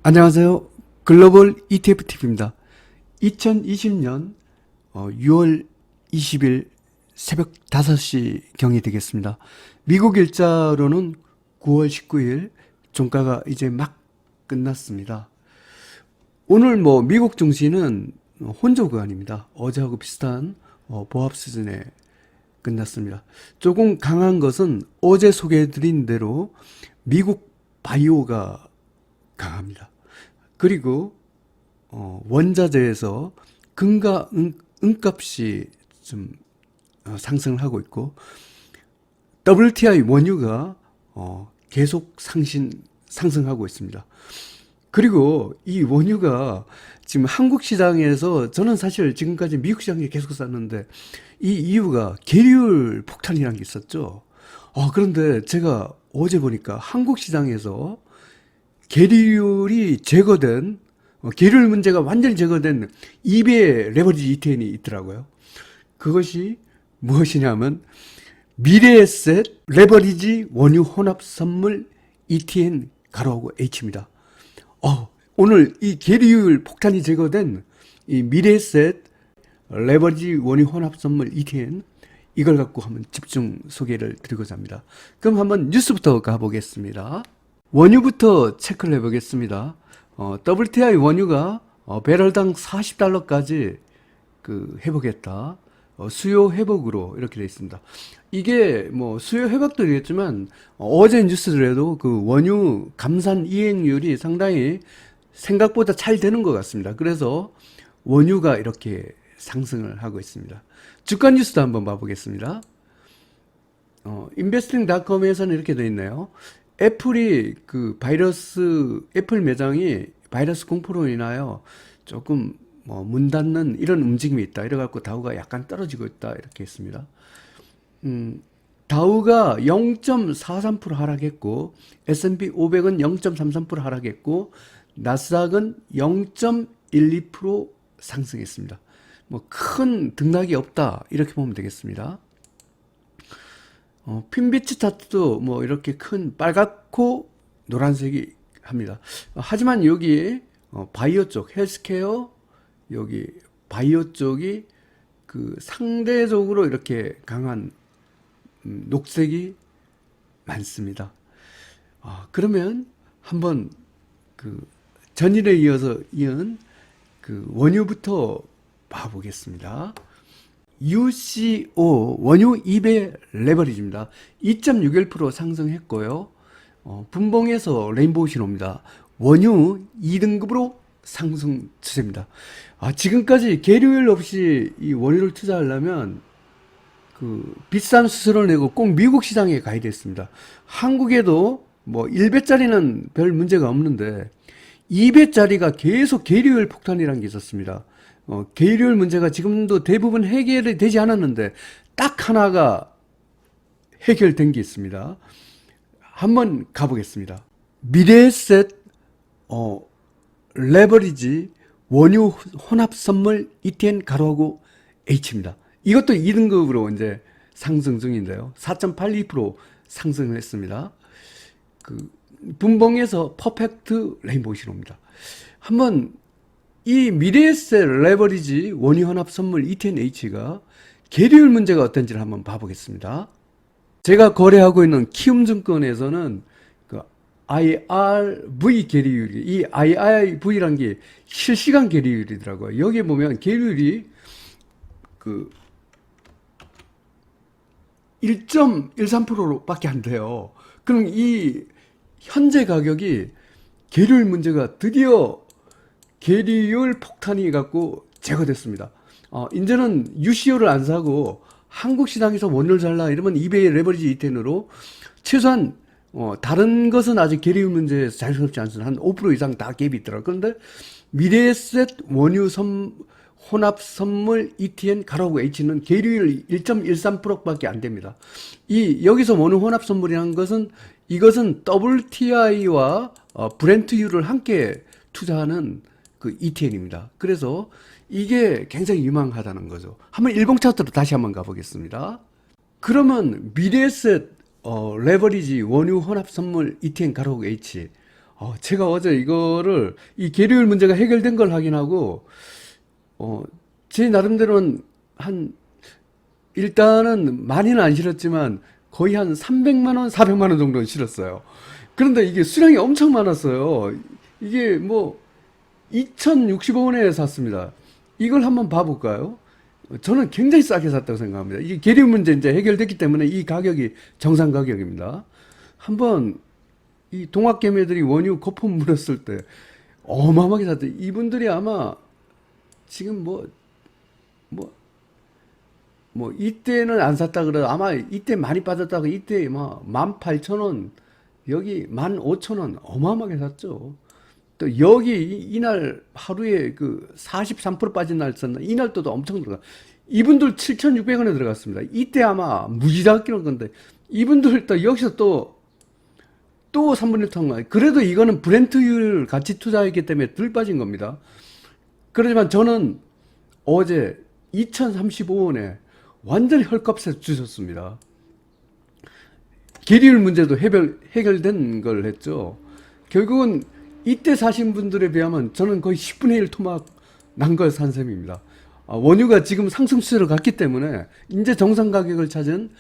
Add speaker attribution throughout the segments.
Speaker 1: 안녕하세요. 글로벌 ETFTV입니다. 2020년 6월 20일 새벽 5시 경이 되겠습니다. 미국 일자로는 9월 19일 종가가 이제 막 끝났습니다. 오늘 미국 증시는 혼조 구간입니다. 어제하고 비슷한 보합 수준에 끝났습니다. 조금 강한 것은 어제 소개해드린 대로 미국 바이오가 강합니다. 그리고 원자재에서 금과 은값이 좀 상승을 하고 있고, WTI 원유가 계속 상승하고 있습니다. 그리고 이 원유가 지금 한국 시장에서, 저는 사실 지금까지 미국 시장에 계속 샀는데 이 이유가 계리율 폭탄이라는 게 있었죠. 그런데 제가 어제 보니까 한국 시장에서 계리율이 제거된, 계리율 문제가 완전히 제거된 2배 레버리지 ETN이 있더라고요. 그것이 무엇이냐면 미래에셋 레버리지 원유 혼합 선물 ETN 가로하고 H입니다. 오늘 이 계리율 폭탄이 제거된 이 미래에셋 레버리지 원유 혼합 선물 ETN, 이걸 갖고 한번 집중 소개를 드리고자 합니다. 그럼 한번 뉴스부터 가보겠습니다. 원유부터 체크를 해보겠습니다. WTI 원유가 배럴당 $40까지 회복했다. 수요 회복으로 이렇게 되어 있습니다. 이게 수요 회복도 되겠지만 어제 뉴스들에도 그 원유 감산 이행률이 상당히 생각보다 잘 되는 것 같습니다. 그래서 원유가 이렇게 상승을 하고 있습니다. 주가 뉴스도 한번 봐보겠습니다. investing.com에서는 이렇게 되어 있네요. 애플이 애플 매장이 바이러스 공포로 인하여 조금 문 닫는 이런 움직임이 있다. 이래갖고 다우가 약간 떨어지고 있다. 이렇게 했습니다. 다우가 0.43% 하락했고, S&P 500은 0.33% 하락했고, 나스닥은 0.12% 상승했습니다. 큰 등락이 없다. 이렇게 보면 되겠습니다. 핀비치 차트도 이렇게 큰 빨갛고 노란색이 합니다. 하지만 여기 바이오 쪽, 헬스케어, 여기 바이오 쪽이 상대적으로 이렇게 강한 녹색이 많습니다. 그러면 한번 전일에 이어서 이은 원유부터 봐보겠습니다. UCO 원유 2배 레버리지입니다. 2.61% 상승했고요. 분봉에서 레인보우 신호입니다. 원유 2등급으로 상승 추세입니다. 지금까지 계류율 없이 이 원유를 투자하려면 비싼 수수료를 내고 꼭 미국 시장에 가야 됐습니다. 한국에도 1배짜리는 별 문제가 없는데 2배짜리가 계속 계류율 폭탄이라는 게 있었습니다. 계율 문제가 지금도 대부분 해결이 되지 않았는데 딱 하나가 해결된 게 있습니다. 한번 가보겠습니다. 미래에셋 레버리지 원유 혼합 선물 ETN 가로하고 H입니다. 이것도 2등급으로 이제 상승 중인데요. 4.82% 상승을 했습니다. 분봉에서 퍼펙트 레인보우 신호입니다. 한번 이 미래에셋 레버리지 원유 혼합 선물 ETNH가 계리율 문제가 어떤지를 한번 봐보겠습니다. 제가 거래하고 있는 키움증권에서는 IRV 계리율이, 이 IRV라는 게 실시간 계리율이더라고요. 여기 보면 계리율이 1.13%밖에 안 돼요. 그럼 이 현재 가격이 계리율 문제가 드디어 계리율 폭탄이 갖고 제거됐습니다. 이제는 UCO를 안 사고 한국 시장에서 원유를 살라 이러면 2배의 레버리지 ETN으로 최소한 다른 것은 아직 계리율 문제에서 자연스럽지 않습니다. 한 5% 이상 다 갭이 있더라고요. 그런데 미래에셋 원유 혼합 선물 ETN 가로하고 H는 계리율 1.13%밖에 안 됩니다. 여기서 원유 혼합 선물이라는 것은, 이것은 WTI와 브렌트유를 함께 투자하는 ETN입니다. 그래서 이게 굉장히 유망하다는 거죠. 한번 일봉 차트로 다시 한번 가보겠습니다. 그러면 미래에셋 레버리지 원유 혼합 선물 ETN 가로하고 H, 제가 어제 이거를 이 계류율 문제가 해결된 걸 확인하고 제 나름대로는 한 일단은 많이는 안 실었지만 거의 한 300만 원, 400만 원 정도는 실었어요. 그런데 이게 수량이 엄청 많았어요. 이게 뭐 2,065원에 샀습니다. 이걸 한번 봐볼까요? 저는 굉장히 싸게 샀다고 생각합니다. 이게 계류 문제 이제 해결됐기 때문에 이 가격이 정상 가격입니다. 한번 이 동학개미들이 원유 거품 물었을 때 어마어마하게 샀대. 이분들이 아마 지금 이때는 안 샀다 그래도 아마 이때 많이 빠졌다고 이때 막 18,000원 여기 15,000원 어마어마하게 샀죠. 또 여기 이날 하루에 그 43% 빠진 날 있었나 이날 또도 엄청 들어가. 이분들 7,600원에 들어갔습니다. 이때 아마 무지하게 끼는 건데 이분들 또 여기서 또 3분의 1 통과. 그래도 이거는 브렌트율 같이 투자했기 때문에 덜 빠진 겁니다. 그렇지만 저는 어제 2,035원에 완전히 헐값에 주셨습니다. 계리율 문제도 해결된 걸 했죠. 결국은 이때 사신 분들에 비하면 저는 거의 10분의 1 토막 난 걸 산 셈입니다. 원유가 지금 상승 추세로 갔기 때문에 이제 정상 가격을 찾은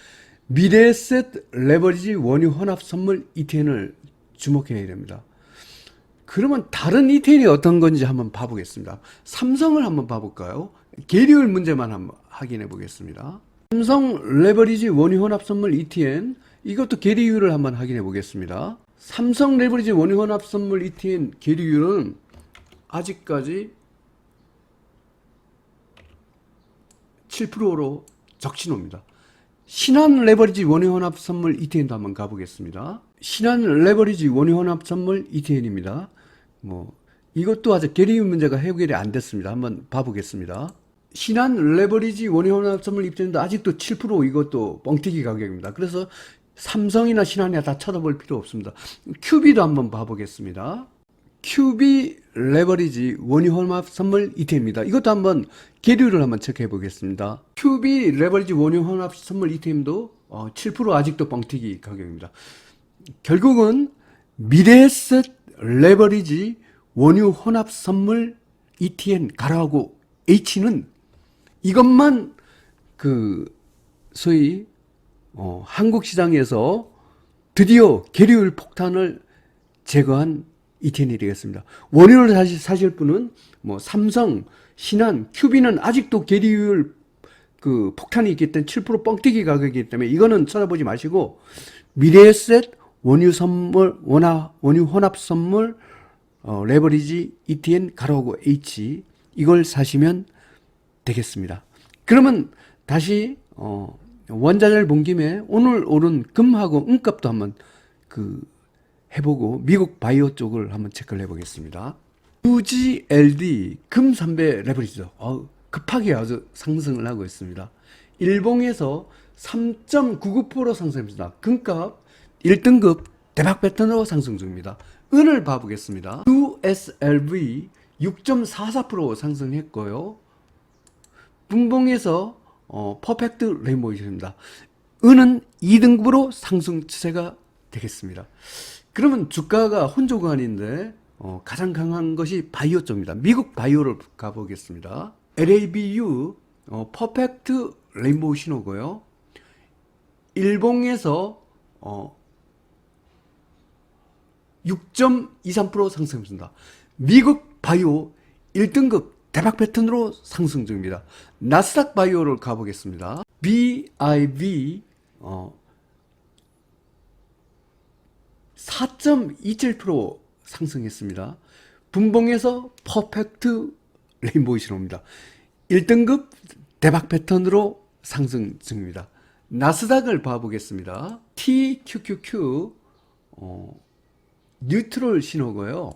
Speaker 1: 미래에셋 레버리지 원유 혼합 선물 ETN을 주목해야 됩니다. 그러면 다른 ETN이 어떤 건지 한번 봐보겠습니다. 삼성을 한번 봐볼까요? 계리율 문제만 한번 확인해 보겠습니다. 삼성 레버리지 원유 혼합 선물 ETN 이것도 계리율을 한번 확인해 보겠습니다. 삼성 레버리지 원유 혼합 선물 ETN 계리율은 아직까지 7%로 적신호입니다. 신한 레버리지 원유 혼합 선물 ETN도 한번 가보겠습니다. 신한 레버리지 원유 혼합 선물 ETN입니다. 이것도 아직 계리율 문제가 해결이 안 됐습니다. 한번 봐보겠습니다. 신한 레버리지 원유 혼합 선물 ETN도 아직도 7% 이것도 뻥튀기 가격입니다. 그래서 삼성이나 신한이나 다 쳐다볼 필요 없습니다. QB도 한번 봐보겠습니다. QB 레버리지 원유 혼합 선물 ETN입니다. 이것도 한번 계류를 한번 체크해 보겠습니다. QB 레버리지 원유 혼합 선물 ETN도 7% 아직도 뻥튀기 가격입니다. 결국은 미래에셋 레버리지 원유 혼합 선물 ETN 가라하고 H는 이것만 소위 한국 시장에서 드디어 계류율 폭탄을 제거한 ETN이 되겠습니다. 원유를 사실 분은 삼성, 신한, QB는 아직도 계리율 폭탄이 있기 때문에 7% 뻥튀기 가격이기 때문에 이거는 쳐다보지 마시고 미래에셋 원유 혼합 선물 레버리지 ETN 가로하고 H 이걸 사시면 되겠습니다. 그러면 다시 원자재를 본 김에 오늘 오른 금하고 은값도 한번 해보고 미국 바이오 쪽을 한번 체크를 해보겠습니다. UGLD 금 3배 레버리지죠. 급하게 아주 상승을 하고 있습니다. 일봉에서 3.99% 상승했습니다. 금값 1등급 대박 패턴으로 상승 중입니다. 은을 봐보겠습니다. USLV 6.44% 상승했고요. 분봉에서 퍼펙트 레인보우입니다. 은은 2등급으로 상승 추세가 되겠습니다. 그러면 주가가 혼조관인데 가장 강한 것이 바이오 쪽입니다. 미국 바이오를 가보겠습니다. LABU 퍼펙트 레인보우 신호고요. 일봉에서 6.23% 상승했습니다. 미국 바이오 1등급 대박 패턴으로 상승 중입니다. 나스닥 바이오를 가보겠습니다. BIV 4.27% 상승했습니다. 분봉에서 퍼펙트 레인보우 신호입니다. 1등급 대박 패턴으로 상승 중입니다. 나스닥을 봐보겠습니다. TQQQ 뉴트럴 신호고요.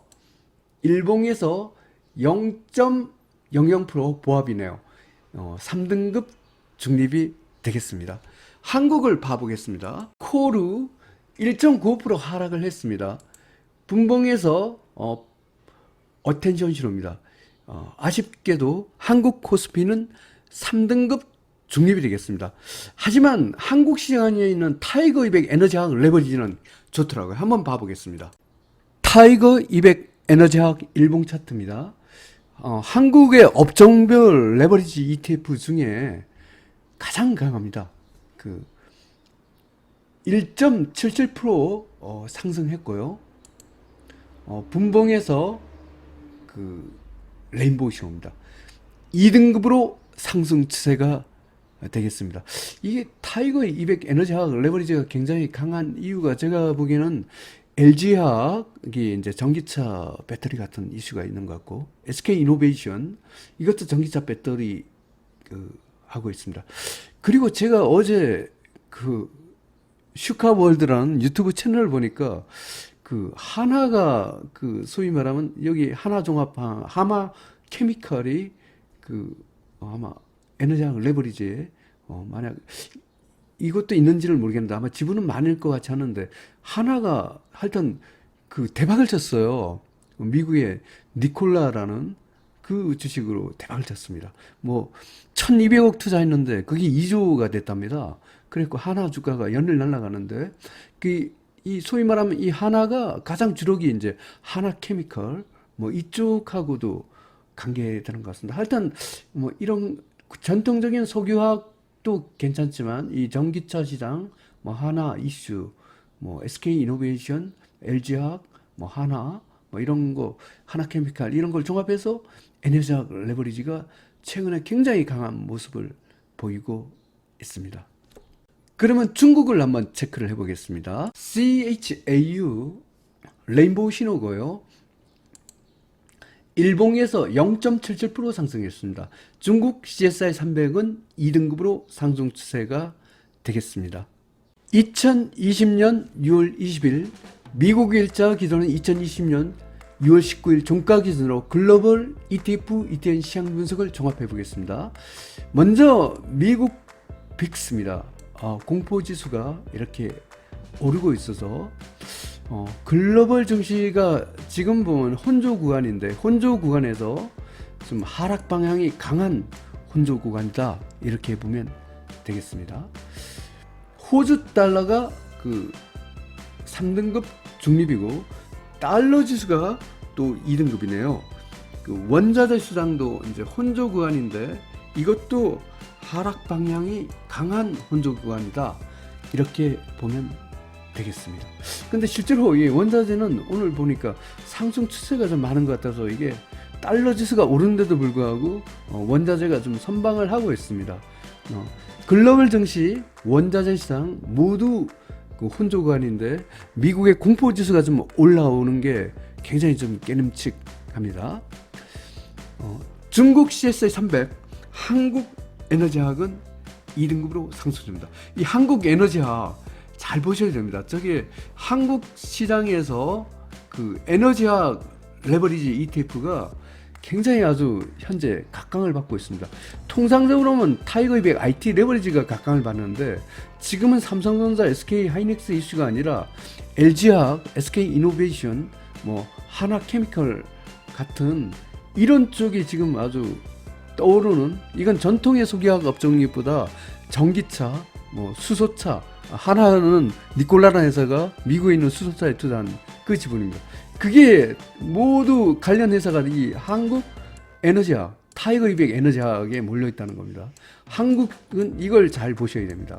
Speaker 1: 일봉에서 0.00% 보합이네요. 3등급 중립이 되겠습니다. 한국을 봐보겠습니다. 코르 1.95% 하락을 했습니다. 분봉에서 어텐션 신호입니다. 아쉽게도 한국 코스피는 3등급 중립이 되겠습니다. 하지만 한국 시장에 있는 타이거 200 에너지학 레버리지는 좋더라고요. 한번 봐보겠습니다. 타이거 200 에너지학 일봉 차트입니다. 한국의 업종별 레버리지 ETF 중에 가장 강합니다. 그 1.77% 상승했고요. 분봉에서 그 레인보우 신호입니다. 2등급으로 상승 추세가 되겠습니다. 이게 타이거 200 에너지학 레버리지가 굉장히 강한 이유가 제가 보기에는 LG화학이 이제 전기차 배터리 같은 이슈가 있는 것 같고, SK 이노베이션 이것도 전기차 배터리 하고 있습니다. 그리고 제가 어제 그 슈카월드라는 유튜브 채널을 보니까 그 하나가 그 소위 말하면 여기 하나종합 하마 케미칼이 그 아마 에너지학 레버리지에 만약 이것도 있는지를 모르겠는데 아마 지분은 많을 것 같지 않은데 하나가 하여튼 그 대박을 쳤어요. 미국의 니콜라라는 그 주식으로 대박을 쳤습니다. 뭐 1200억 투자했는데 그게 2조가 됐답니다. 그래서 하나 주가가 연일 날아가는데 이 소위 말하면 이 하나가 가장 주력이 이제 하나 케미컬 뭐 이쪽하고도 관계되는 것 같습니다. 하여튼 뭐 이런 전통적인 석유화학도 괜찮지만 이 전기차 시장 뭐 하나 이슈 뭐 SK 이노베이션 LG화학 뭐 하나 뭐 이런 거 하나 케미칼 이런 걸 종합해서 에너지학 레버리지가 최근에 굉장히 강한 모습을 보이고 있습니다. 그러면 중국을 한번 체크를 해보겠습니다. CHAU 레인보우 신호고요. 일봉에서 0.77% 상승했습니다. 중국 CSI 300은 2등급으로 상승 추세가 되겠습니다. 2020년 6월 20일 미국 일자 기준은 2020년 6월 19일 종가 기준으로 글로벌 ETF, ETN 시장 분석을 종합해 보겠습니다. 먼저 미국 빅스입니다. 공포지수가 이렇게 오르고 있어서 글로벌 증시가 지금 보면 혼조 구간인데 혼조 구간에서 좀 하락 방향이 강한 혼조 구간이다 이렇게 보면 되겠습니다. 호주 달러가 그 3등급 중립이고 달러 지수가 또 2등급이네요. 그 원자재 시장도 이제 혼조 구간인데 이것도 하락 방향이 강한 혼조 구간이다 이렇게 보면 되겠습니다. 근데 실제로 이 원자재는 오늘 보니까 상승 추세가 좀 많은 것 같아서 이게 달러 지수가 오르는데도 불구하고 원자재가 좀 선방을 하고 있습니다. 글로벌 증시, 원자재 시장 모두 그 혼조 구간인데 미국의 공포 지수가 좀 올라오는 게 굉장히 좀 깨름칙합니다. 중국 CSI 300 한국 에너지학은 2등급으로 상승 중입니다. 이 한국 에너지학 잘 보셔야 됩니다. 저게 한국 시장에서 그 에너지학 레버리지 ETF가 굉장히 아주 현재 각광을 받고 있습니다. 통상적으로는 타이거 200 IT 레버리지가 각광을 받는데 지금은 삼성전자, SK 하이닉스 이슈가 아니라 LG화학, SK 이노베이션, 뭐 하나 케미컬 같은 이런 쪽이 지금 아주 떠오르는 이건 전통의 석유화학 업종보다 전기차, 뭐 수소차 하나는 니콜라라는 회사가 미국에 있는 수소차에 투자한 그 지분입니다. 그게 모두 관련 회사가 이 한국 에너지학, 타이거 200 에너지학에 몰려 있다는 겁니다. 한국은 이걸 잘 보셔야 됩니다.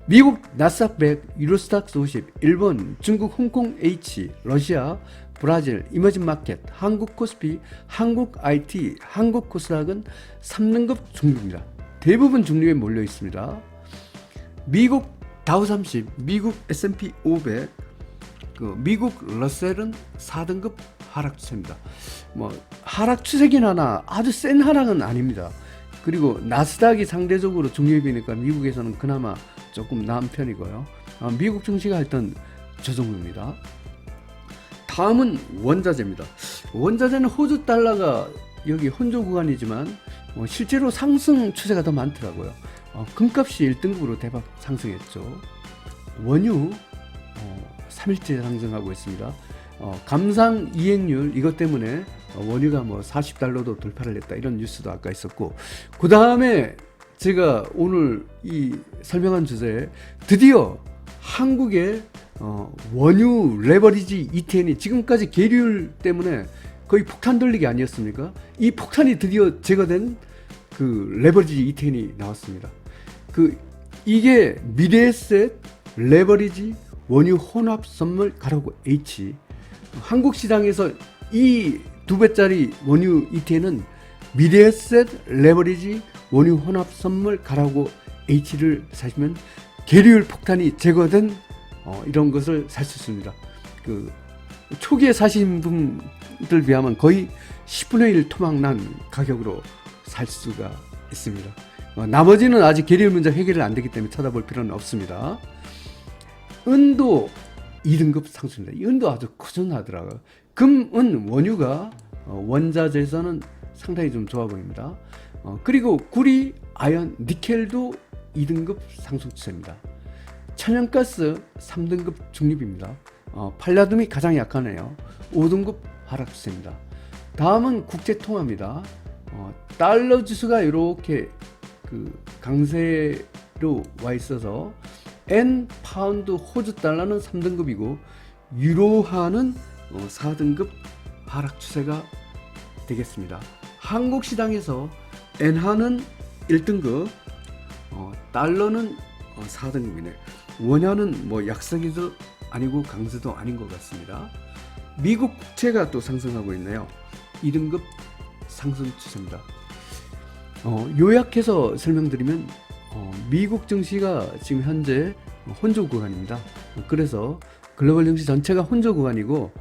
Speaker 1: 미국 나스닥 100, 유로스탁스 50, 일본, 중국 홍콩 H, 러시아, 브라질, 이머징 마켓, 한국 코스피, 한국 IT, 한국 코스닥은 3등급 중립입니다. 대부분 중립에 몰려 있습니다. 미국 다우 30, 미국 S&P 500, 미국 러셀은 4등급 하락 추세입니다. 뭐 하락 추세긴 하나 아주 센 하락은 아닙니다. 그리고 나스닥이 상대적으로 중립이니까 미국에서는 그나마 조금 나은 편이고요. 미국 증시가 일단 저 정도입니다. 다음은 원자재입니다. 원자재는 호주 달러가 여기 혼조 구간이지만 실제로 상승 추세가 더 많더라고요. 금값이 1등급으로 대박 상승했죠. 원유 3일째 상승하고 있습니다. 감상 이행률 이것 때문에 원유가 뭐 40달러도 돌파를 했다 이런 뉴스도 아까 있었고, 그 다음에 제가 오늘 이 설명한 주제에 드디어 한국의 원유 레버리지 ETN이 지금까지 계류율 때문에 거의 폭탄 돌리기 아니었습니까? 이 폭탄이 드디어 제거된 그 레버리지 ETN이 나왔습니다. 이게 미래에셋 레버리지 원유 혼합 선물 가로고 H. 한국 시장에서 이 2배짜리 원유 ETN은 미래에셋 레버리지 원유 혼합 선물 가라고 H를 사시면 계류율 폭탄이 제거된 이런 것을 살 수 있습니다. 초기에 사신 분들 비하면 거의 10분의 1 토막난 가격으로 살 수가 있습니다. 나머지는 아직 계류율 문제 해결이 안 되기 때문에 찾아볼 필요는 없습니다. 은도 2등급 상승입니다. 이 은도 아주 꾸준하더라고요. 금, 은, 원유가 원자재에서는 상당히 좀 좋아 보입니다. 그리고 구리, 아연, 니켈도 2등급 상승 추세입니다. 천연가스 3등급 중립입니다. 팔라듐이 가장 약하네요. 5등급 하락 추세입니다. 다음은 국제통화입니다. 달러 지수가 이렇게 강세로 와 있어서 엔, 파운드, 호주 달러는 3등급이고 유로화는 4등급 하락 추세가 되겠습니다. 한국 시장에서 엔화는 1등급, 달러는 4등급이네. 원화는 뭐 약세기도 아니고 강세도 아닌 것 같습니다. 미국 국채가 또 상승하고 있네요. 2등급 상승 추세입니다. 요약해서 설명드리면 미국 증시가 지금 현재 혼조 구간입니다. 그래서 글로벌 증시 전체가 혼조 구간이고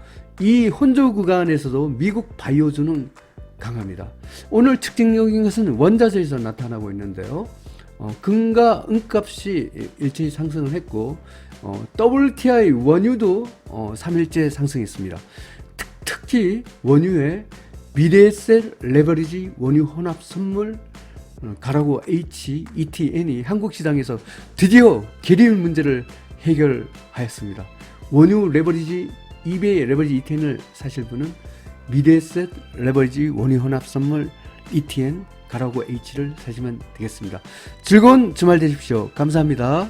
Speaker 1: 이 혼조 구간에서도 미국 바이오주는 강합니다. 오늘 특징적인 것은 원자재에서 나타나고 있는데요. 금과 은값이 일제히 상승을 했고 WTI 원유도 3일째 상승했습니다. 특히 원유의 미래에셋 레버리지 원유 혼합 선물 가라고 H, ETN이 한국 시장에서 드디어 계류율 문제를 해결하였습니다. 원유 레버리지 eBay 레버리지 ETN을 사실 분은 미래에셋 레버리지 원유 혼합 선물 ETN 가라고 H를 사시면 되겠습니다. 즐거운 주말 되십시오. 감사합니다.